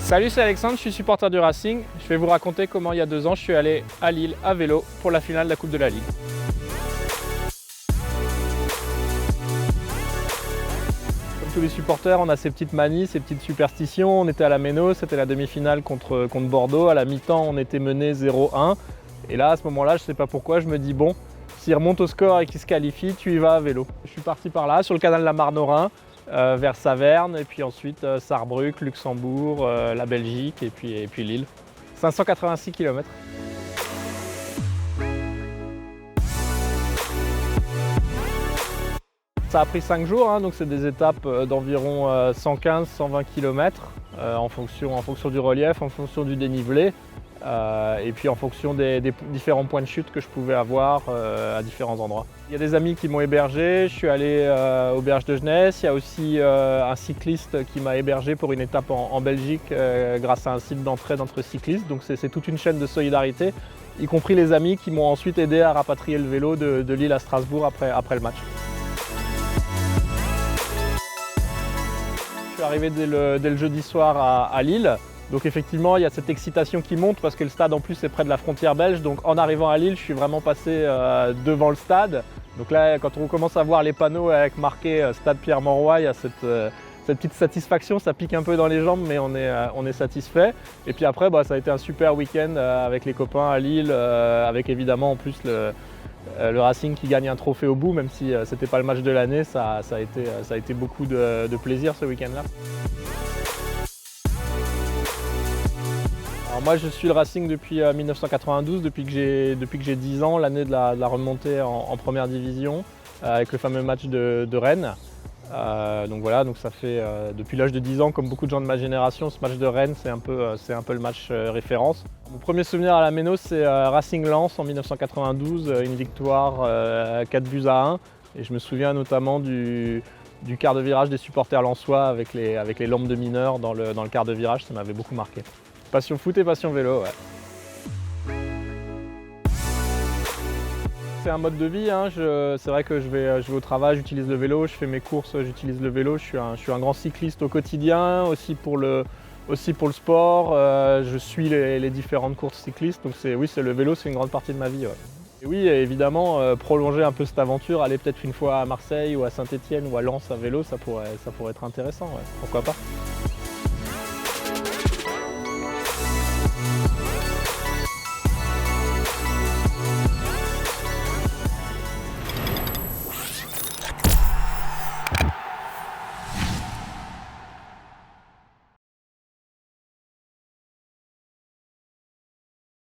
Salut, c'est Alexandre, je suis supporter du Racing. Je vais vous raconter comment il y a 2 ans je suis allé à Lille à vélo pour la finale de la Coupe de la Ligue. Comme tous les supporters, on a ces petites manies, ces petites superstitions. On était à la Méno, c'était la demi-finale contre Bordeaux. À la mi-temps, on était mené 0-1. Et là, à ce moment-là, je ne sais pas pourquoi, je me dis bon, s'il remonte au score et qu'il se qualifie, tu y vas à vélo. Je suis parti par là, sur le canal de la Marne-au-Rhin, vers Saverne, et puis ensuite Sarrebruck, Luxembourg, la Belgique, et puis Lille. 586 km. Ça a pris 5 jours, hein, donc c'est des étapes d'environ 115-120 km en fonction du relief, en fonction du dénivelé. Et puis en fonction des différents points de chute que je pouvais avoir à différents endroits. Il y a des amis qui m'ont hébergé, je suis allé au Berge de Gneiss. Il y a aussi un cycliste qui m'a hébergé pour une étape en Belgique grâce à un site d'entraide entre cyclistes. Donc c'est toute une chaîne de solidarité, y compris les amis qui m'ont ensuite aidé à rapatrier le vélo de Lille à Strasbourg après le match. Je suis arrivé dès le jeudi soir à Lille. Donc effectivement, il y a cette excitation qui monte parce que le stade en plus est près de la frontière belge. Donc en arrivant à Lille, je suis vraiment passé devant le stade. Donc là, quand on commence à voir les panneaux avec marqué Stade Pierre-Mauroy, il y a cette petite satisfaction, ça pique un peu dans les jambes, mais on est satisfait. Et puis après, ça a été un super week-end avec les copains à Lille, avec évidemment en plus le Racing qui gagne un trophée au bout, même si ce n'était pas le match de l'année, ça a été beaucoup de plaisir ce week-end-là. Alors moi je suis le Racing depuis 1992, depuis que j'ai 10 ans, l'année de la remontée en première division, avec le fameux match de Rennes. Donc voilà, donc ça fait depuis l'âge de 10 ans, comme beaucoup de gens de ma génération, ce match de Rennes c'est un peu le match référence. Mon premier souvenir à la Méno c'est Racing Lens en 1992, une victoire 4-1. Et je me souviens notamment du quart de virage des supporters lensois avec les lampes de mineurs dans le quart de virage, ça m'avait beaucoup marqué. Passion foot et passion vélo, ouais. C'est un mode de vie, hein. C'est vrai que je vais au travail, j'utilise le vélo, je fais mes courses, j'utilise le vélo. Je suis un grand cycliste au quotidien, aussi pour le sport. Je suis les différentes courses cyclistes, donc le vélo, c'est une grande partie de ma vie. Ouais. Et oui, évidemment, prolonger un peu cette aventure, aller peut-être une fois à Marseille ou à Saint-Étienne ou à Lens à vélo, ça pourrait être intéressant, ouais. Pourquoi pas.